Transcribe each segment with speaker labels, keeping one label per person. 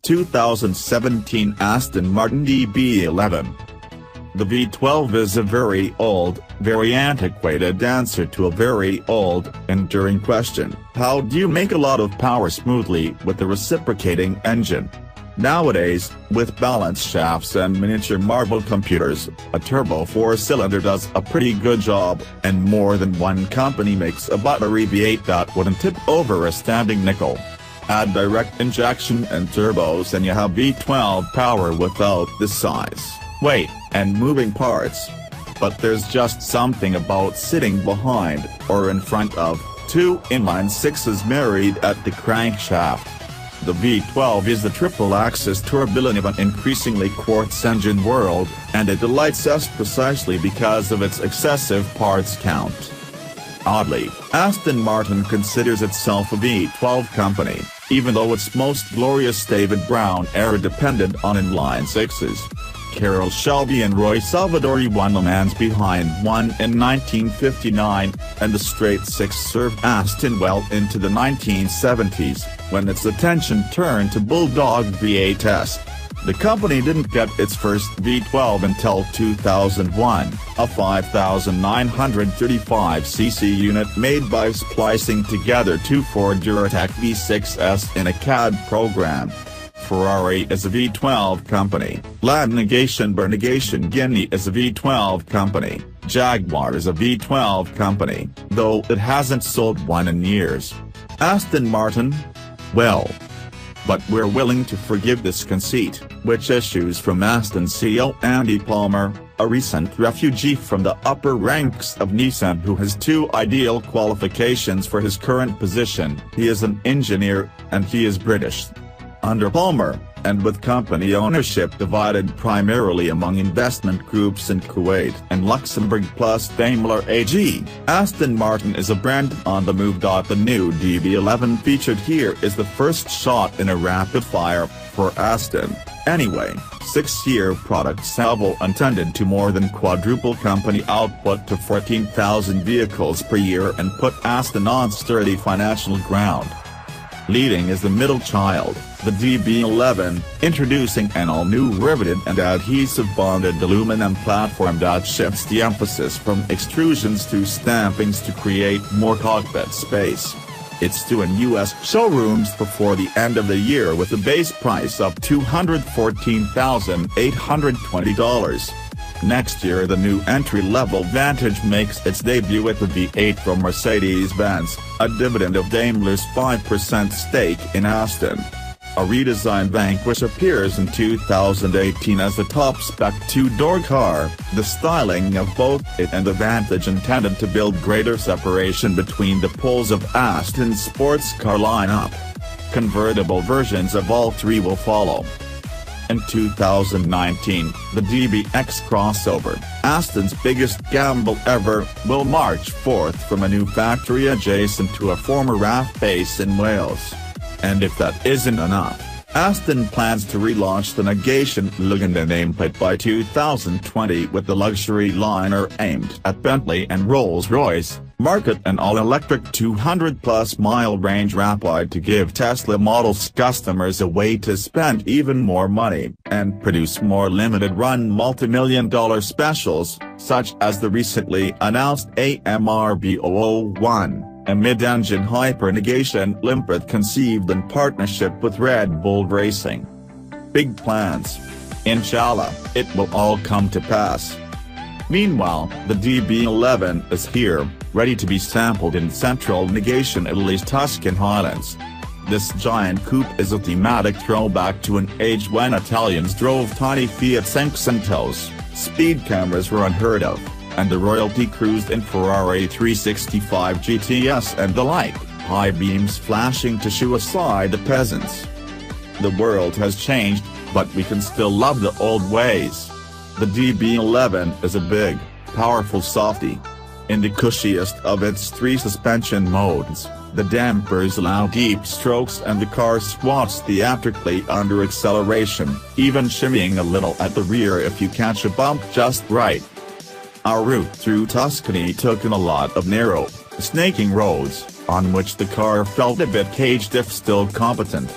Speaker 1: 2017 Aston Martin DB11. The V12 is a very old, very antiquated answer to a very old, enduring question: how do you make a lot of power smoothly with a reciprocating engine? Nowadays, with balanced shafts and miniature marble computers, a turbo four-cylinder does a pretty good job, and more than one company makes a buttery V8 that wouldn't tip over a standing nickel. Add direct injection and turbos and you have V12 power without the size, weight, and moving parts. But there's just something about sitting behind, or in front of, two inline-sixes married at the crankshaft. The V12 is the triple-axis turbine of an increasingly quartz engine world, and it delights us precisely because of its excessive parts count. Oddly, Aston Martin considers itself a V12 company, even though its most glorious David Brown era depended on inline-sixes. Carroll Shelby and Roy Salvadori won Le Mans behind one in 1959, and the straight six served Aston well into the 1970s, when its attention turned to Bulldog V8s. The company didn't get its first V12 until 2001, a 5,935cc unit made by splicing together two Ford Duratec V6s in a CAD program. Ferrari is a V12 company, La Negation Bernegation Guinea is a V12 company, Jaguar is a V12 company, though it hasn't sold one in years. Aston Martin? Well. But we're willing to forgive this conceit, which issues from Aston CEO Andy Palmer, a recent refugee from the upper ranks of Nissan who has two ideal qualifications for his current position: he is an engineer, and he is British. Under Palmer, and with company ownership divided primarily among investment groups in Kuwait and Luxembourg plus Daimler AG, Aston Martin is a brand on the move. The new DB11 featured here is the first shot in a rapid-fire, for Aston, anyway, 6-year product salvo intended to more than quadruple company output to 14,000 vehicles per year and put Aston on sturdy financial ground. Leading is the middle child, the DB11, introducing an all-new riveted and adhesive-bonded aluminum platform that shifts the emphasis from extrusions to stampings to create more cockpit space. It's due in U.S. showrooms before the end of the year with a base price of $214,820. Next year the new entry-level Vantage makes its debut with the V8 from Mercedes-Benz, a dividend of Daimler's 5% stake in Aston. A redesigned Vanquish appears in 2018 as the top-spec two-door car, the styling of both it and the Vantage intended to build greater separation between the poles of Aston's sports car lineup. Convertible versions of all three will follow. In 2019, the DBX crossover, Aston's biggest gamble ever, will march forth from a new factory adjacent to a former RAF base in Wales. And if that isn't enough, Aston plans to relaunch the Negation Legenda nameplate by 2020 with the luxury liner aimed at Bentley and Rolls-Royce, market an all-electric 200-plus mile range rapide to give Tesla Models customers a way to spend even more money, and produce more limited-run multi-million-dollar specials, such as the recently announced AMR-B001. A mid-engine hyper-negation limpet conceived in partnership with Red Bull Racing. Big plans. Inshallah, it will all come to pass. Meanwhile, the DB11 is here, ready to be sampled in central Negation Italy's Tuscan highlands. This giant coupe is a thematic throwback to an age when Italians drove tiny Fiat Cinquecentos, speed cameras were unheard of, and the royalty cruised in Ferrari 365 GTS and the like, high beams flashing to shoo aside the peasants. The world has changed, but we can still love the old ways. The DB11 is a big, powerful softie. In the cushiest of its three suspension modes, the dampers allow deep strokes and the car squats theatrically under acceleration, even shimmying a little at the rear if you catch a bump just right. Our route through Tuscany took in a lot of narrow, snaking roads, on which the car felt a bit caged if still competent.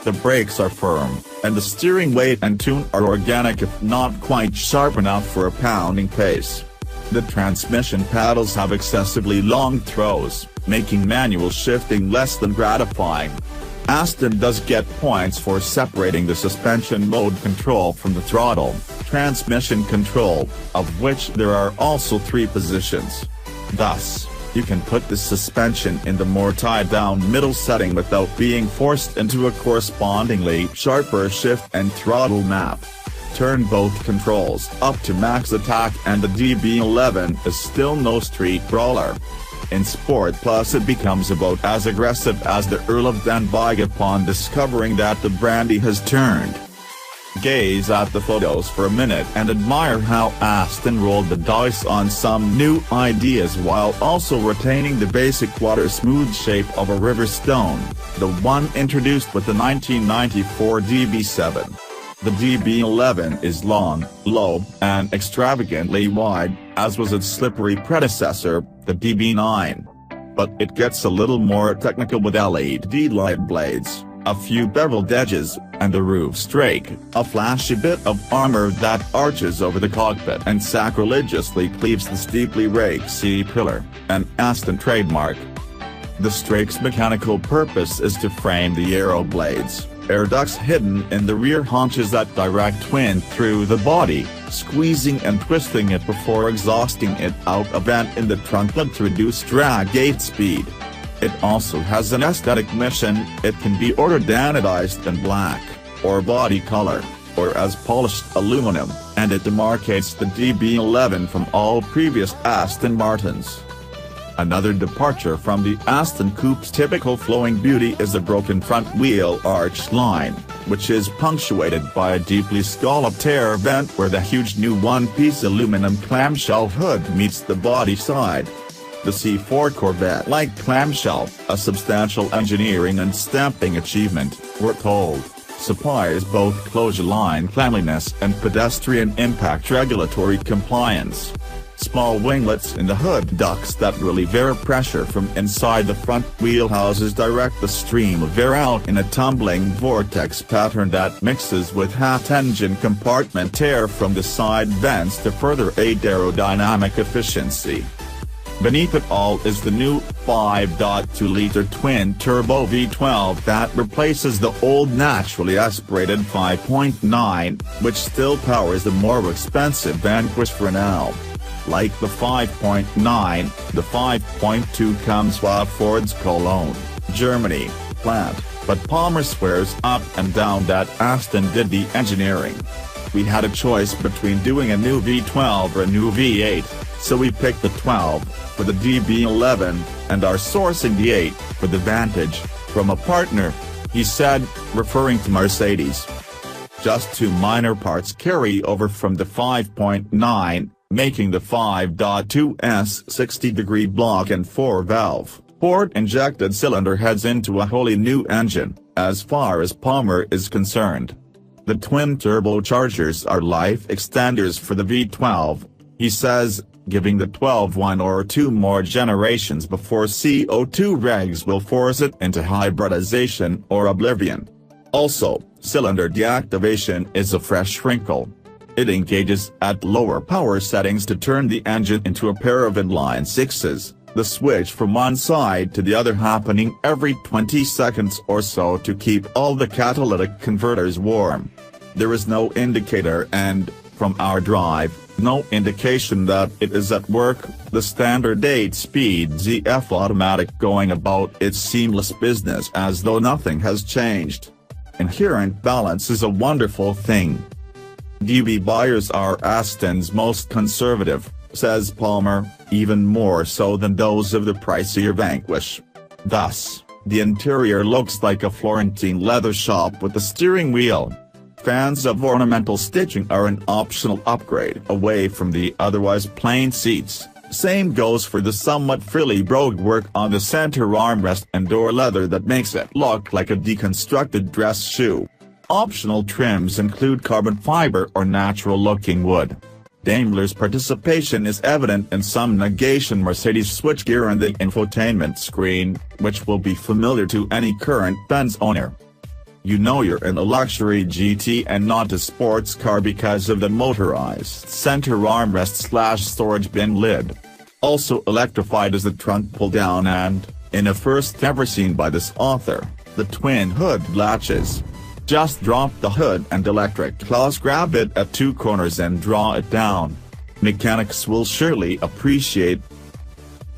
Speaker 1: The brakes are firm, and the steering weight and tune are organic if not quite sharp enough for a pounding pace. The transmission paddles have excessively long throws, making manual shifting less than gratifying. Aston does get points for separating the suspension mode control from the throttle, transmission control, of which there are also 3 positions. Thus, you can put the suspension in the more tied-down middle setting without being forced into a correspondingly sharper shift and throttle map. Turn both controls up to max attack and the DB11 is still no street brawler. In Sport Plus it becomes about as aggressive as the Earl of Denbigh upon discovering that the brandy has turned. Gaze at the photos for a minute and admire how Aston rolled the dice on some new ideas while also retaining the basic water-smooth shape of a river stone, the one introduced with the 1994 DB7. The DB11 is long, low, and extravagantly wide, as was its slippery predecessor, the DB9. But it gets a little more technical with LED light blades, a few beveled edges, and the roof strake, a flashy bit of armor that arches over the cockpit and sacrilegiously cleaves the steeply raked C-pillar, an Aston trademark. The strake's mechanical purpose is to frame the aero blades, air ducts hidden in the rear haunches that direct wind through the body, squeezing and twisting it before exhausting it out a vent in the trunklet to reduce drag gate speed. It also has an aesthetic mission. It can be ordered anodized in black, or body color, or as polished aluminum, and it demarcates the DB11 from all previous Aston Martins. Another departure from the Aston Coupe's typical flowing beauty is the broken front wheel arch line, which is punctuated by a deeply scalloped air vent where the huge new one-piece aluminum clamshell hood meets the body side. The C4 Corvette-like clamshell, a substantial engineering and stamping achievement, we're told, supplies both closure line cleanliness and pedestrian impact regulatory compliance. Small winglets in the hood ducts that relieve air pressure from inside the front wheelhouses direct the stream of air out in a tumbling vortex pattern that mixes with hot engine compartment air from the side vents to further aid aerodynamic efficiency. Beneath it all is the new 5.2-liter twin-turbo V12 that replaces the old naturally aspirated 5.9, which still powers the more expensive Vanquish for now. Like the 5.9, the 5.2 comes via Ford's Cologne, Germany, plant, but Palmer swears up and down that Aston did the engineering. We had a choice between doing a new V12 or a new V8, so we picked the 12, for the DB11, and are sourcing the 8, for the Vantage, from a partner, he said, referring to Mercedes. Just 2 minor parts carry over from the 5.9, making the 5.2's 60-degree block and 4-valve, port-injected cylinder heads into a wholly new engine, as far as Palmer is concerned. The twin turbochargers are life extenders for the V12, he says, giving the 12 1 or 2 more generations before CO2 regs will force it into hybridization or oblivion. Also, cylinder deactivation is a fresh wrinkle. It engages at lower power settings to turn the engine into a pair of inline sixes, the switch from one side to the other happening every 20 seconds or so to keep all the catalytic converters warm. There is no indicator and, from our drive, no indication that it is at work, the standard 8-speed ZF automatic going about its seamless business as though nothing has changed. Inherent balance is a wonderful thing. DB buyers are Aston's most conservative, says Palmer, even more so than those of the pricier Vanquish. Thus, the interior looks like a Florentine leather shop with a steering wheel. Fans of ornamental stitching are an optional upgrade away from the otherwise plain seats. Same goes for the somewhat frilly brogue work on the center armrest and door leather that makes it look like a deconstructed dress shoe. Optional trims include carbon fiber or natural-looking wood. Daimler's participation is evident in some negation Mercedes switchgear and the infotainment screen, which will be familiar to any current Benz owner. you know you're in a luxury GT and not a sports car because of the motorized center armrest/storage bin lid. Also electrified is the trunk pull-down and, in a first ever seen by this author, the twin hood latches. Just drop the hood and electric claws grab it at two corners and draw it down. Mechanics will surely appreciate